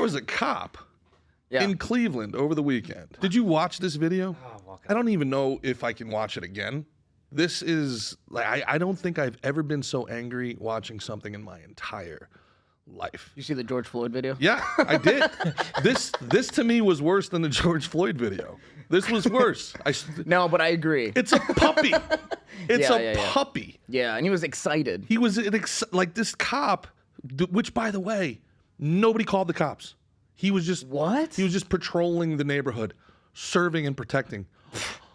was a cop in Cleveland over the weekend. Did you watch this video? I don't even know if I can watch it again. This is like I don't think I've ever been so angry watching something in my entire life. You see the George Floyd video? Yeah, I did. This to me was worse than the George Floyd video. This was worse. No, but I agree. It's a puppy. It's a puppy. Yeah, and he was excited. He was like this cop, which by the way, nobody called the cops. He was just what? He was just patrolling the neighborhood, serving and protecting.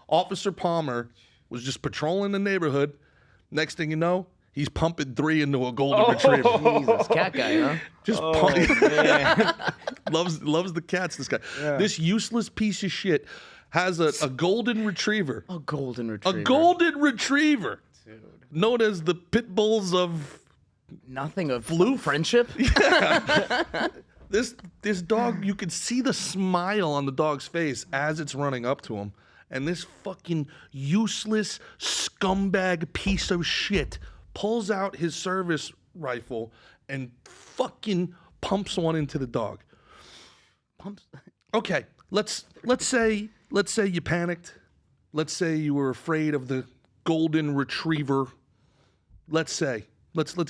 Officer Palmer was just patrolling the neighborhood. Next thing you know, he's pumping 3 into a golden retriever. Jesus, cat guy, huh? Just pumping. loves the cats. This guy. Yeah. This useless piece of shit has a golden retriever. A golden retriever. A golden retriever. Dude. Known as the pit bulls of nothing of friendship. Yeah. This dog, you could see the smile on the dog's face as it's running up to him. And this fucking useless scumbag piece of shit pulls out his service rifle and fucking pumps one into the dog. Pumps. Okay, let's say you panicked. Let's say you were afraid of the golden retriever. Let's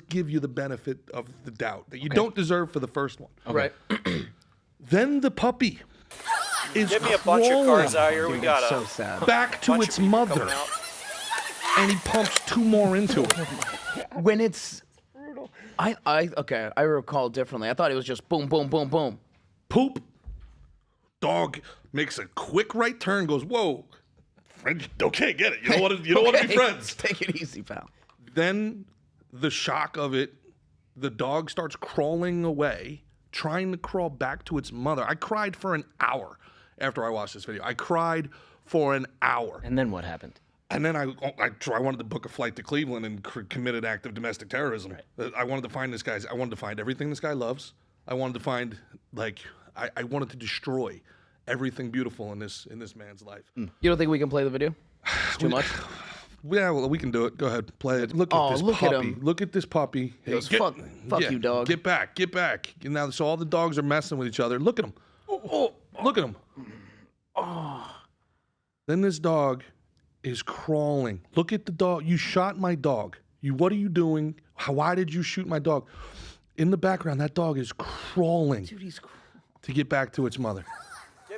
give you the benefit of the doubt that you don't deserve for the first one. Okay. Right. Then the puppy is Give me a bunch of cars out here. Dude, we got so sad. back to its mother, and he pumps 2 more into it. When it's I recall differently. I thought it was just boom, boom, boom, boom. Poop. Dog makes a quick right turn, goes, whoa. Friend, okay, get it. You don't want to be friends. Take it easy, pal. Then the shock of it, the dog starts crawling away, trying to crawl back to its mother. I cried for an hour after I watched this video. I cried for an hour. And then what happened? And then I wanted to book a flight to Cleveland and commit an act of domestic terrorism. Right. I wanted to find this guy's. I wanted to find everything this guy loves. I wanted to find I wanted to destroy everything beautiful in this man's life. You don't think we can play the video? It's too much. Yeah, well, we can do it. Go ahead, play it. Look at this puppy. Look at this puppy. Hey, fuck you, dog. Get back. Now, so all the dogs are messing with each other. Look at him. Look at him. Then this dog is crawling. Look at the dog. You shot my dog. What are you doing? Why did you shoot my dog? In the background, that dog is crawling. Dude, he's to get back to its mother.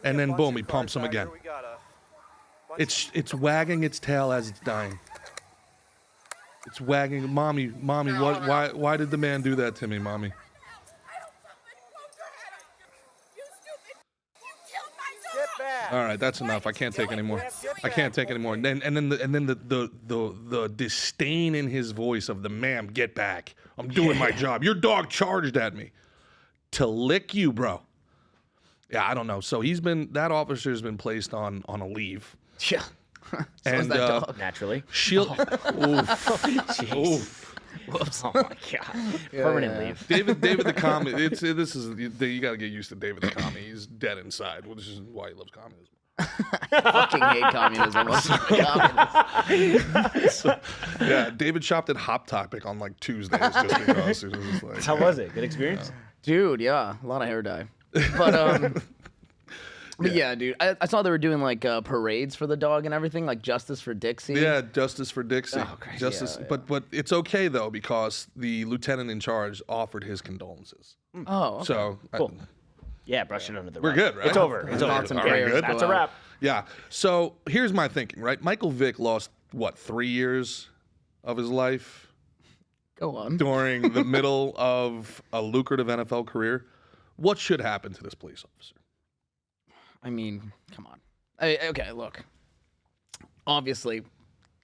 And then boom, he pumps him again. It's wagging its tail as it's dying. It's wagging. Mommy, why did the man do that to me, Mommy? All right, that's enough. I can't take anymore. I can't take anymore. And then the disdain in his voice of the ma'am, get back. I'm doing my job. Your dog charged at me to lick you, bro. Yeah, I don't know. So that officer's been placed on a leave. Yeah. And that dog. Naturally. She'll. Oof. Whoops. Oh my god. Permanent leave. David the commie. You got to get used to David the commie. He's dead inside, which is why he loves communism. Fucking hate communism. So, yeah, David shopped at Hot Topic on like Tuesdays just because it was like. How was it? Good experience? Dude, yeah, a lot of hair dye. But yeah, dude, I saw they were doing like parades for the dog and everything, like Justice for Dixie. Yeah, Justice for Dixie. Oh, crazy. Justice, Yeah. But it's okay though because the lieutenant in charge offered his condolences. Oh, okay. So Cool. Yeah, brush it under the rug. we're good, right? It's over. It's over. Thoughts and All right, prayers good. go That's a out. wrap. Yeah. So here's my thinking, right? Michael Vick lost 3 years of his life Go on. during the middle of a lucrative NFL career. What should happen to this police officer? I mean, come on. Okay, look. Obviously,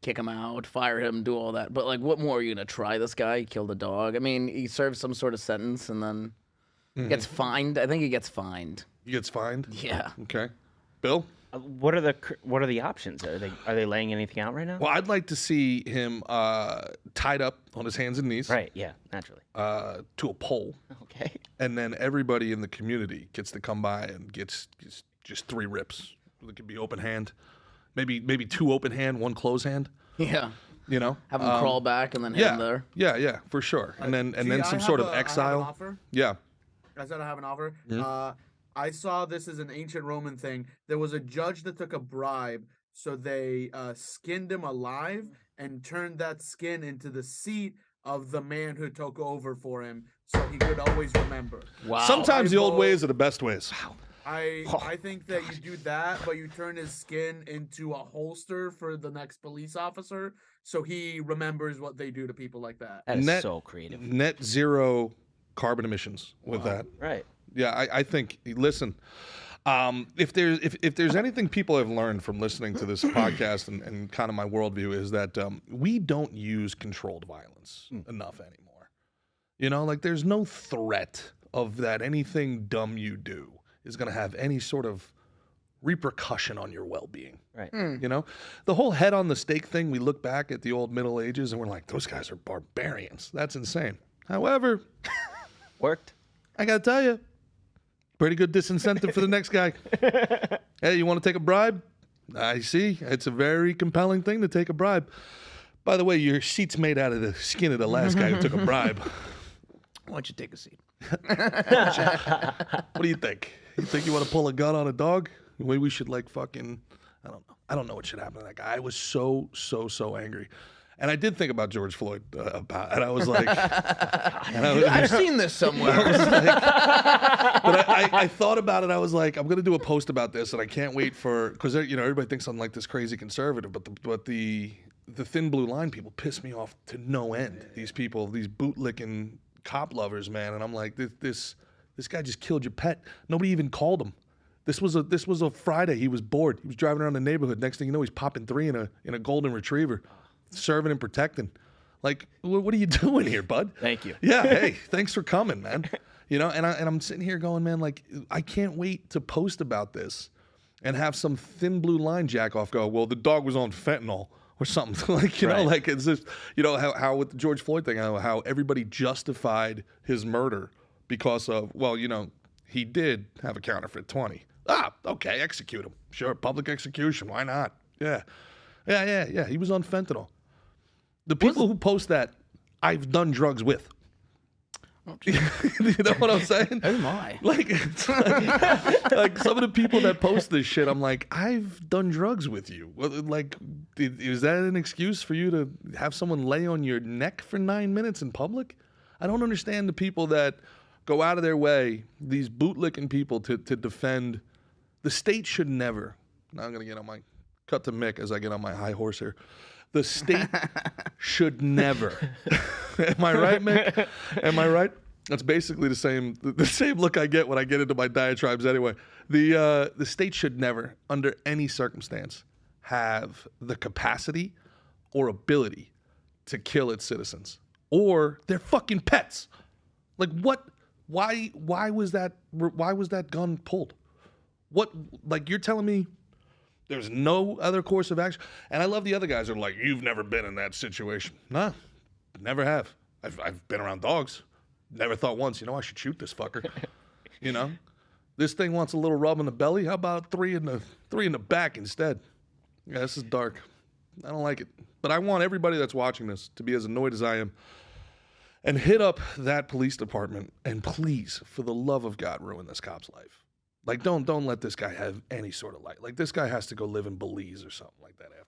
kick him out, fire him, do all that. But, like, what more are you going to try this guy? He killed a dog. I mean, he serves some sort of sentence and then gets fined. I think he gets fined. He gets fined? Yeah. Okay. Bill? What are the options? Are they laying anything out right now? Well, I'd like to see him tied up on his hands and knees. Right. Yeah. Naturally. To a pole. Okay. And then everybody in the community gets to come by and gets just 3 rips. It could be open hand, maybe 2 open hand, 1 close hand. Yeah. You know, Have him crawl back and then hit him there. Yeah, for sure. And then some sort of exile. I have an offer. Yeah. I said I have an offer. I saw this as an ancient Roman thing. There was a judge that took a bribe, so they skinned him alive and turned that skin into the seat of the man who took over for him, so he could always remember. Wow. Sometimes the old ways are the best ways. I think that you do that, but you turn his skin into a holster for the next police officer, so he remembers what they do to people like that. That is Net- so creative. Net zero carbon emissions with that. Right. Yeah, I think. Listen, if there's anything people have learned from listening to this podcast and kind of my worldview is that we don't use controlled violence enough anymore. You know, like there's no threat of that anything dumb you do is going to have any sort of repercussion on your well-being. Right. You know, the whole head on the stake thing. We look back at the old Middle Ages and we're like, those guys are barbarians. That's insane. However, Worked. I got to tell you. Pretty good disincentive for the next guy. Hey, you want to take a bribe? I see. It's a very compelling thing to take a bribe. By the way, your seat's made out of the skin of the last guy who took a bribe. Why don't you take a seat? What do you think? You think you want to pull a gun on a dog? Maybe we should like fucking, I don't know. I don't know what should happen to that guy. I was so angry. And I did think about George Floyd and I was like, I've seen this somewhere. but I thought about it. I was like, I'm going to do a post about this, and I can't wait for, because everybody thinks I'm like this crazy conservative, but the thin blue line people piss me off to no end. These people, these bootlicking cop lovers, man, and I'm like, this guy just killed your pet. Nobody even called him. This was a Friday. He was bored. He was driving around the neighborhood. Next thing you know, he's popping 3 in a golden retriever, serving and protecting. Like, what are you doing here, bud? Thank you. Yeah, hey, thanks for coming, man. You know, and I'm sitting here going, man, like, I can't wait to post about this and have some thin blue line jack off go, well, the dog was on fentanyl or something. Like, you know, like it's just, you know, how with the George Floyd thing, how everybody justified his murder because of, well, you know, he did have a counterfeit 20. Ah, okay, execute him. Sure, public execution. Why not? Yeah. He was on fentanyl. The people who post that, I've done drugs with. Oh, you know what I'm saying? Oh my! Like, it's like some of the people that post this shit, I'm like, I've done drugs with you. Like, is that an excuse for you to have someone lay on your neck for 9 minutes in public? I don't understand the people that go out of their way, these bootlicking people, to defend. The state should never. Now I'm gonna get on my cut to Mick as I get on my high horse here. The state should never. Am I right, Mick? Am I right? That's basically the same look I get when I get into my diatribes anyway. The state should never, under any circumstance, have the capacity or ability to kill its citizens or their fucking pets. Like what? Why was that gun pulled? What? Like you're telling me there's no other course of action? And I love the other guys that are like, you've never been in that situation. Nah, never have. I've been around dogs. Never thought once, you know, I should shoot this fucker. You know? This thing wants a little rub in the belly. How about three in the back instead? Yeah, this is dark. I don't like it. But I want everybody that's watching this to be as annoyed as I am. And hit up that police department and please, for the love of God, ruin this cop's life. Like, don't let this guy have any sort of life. Like, this guy has to go live in Belize or something like that after.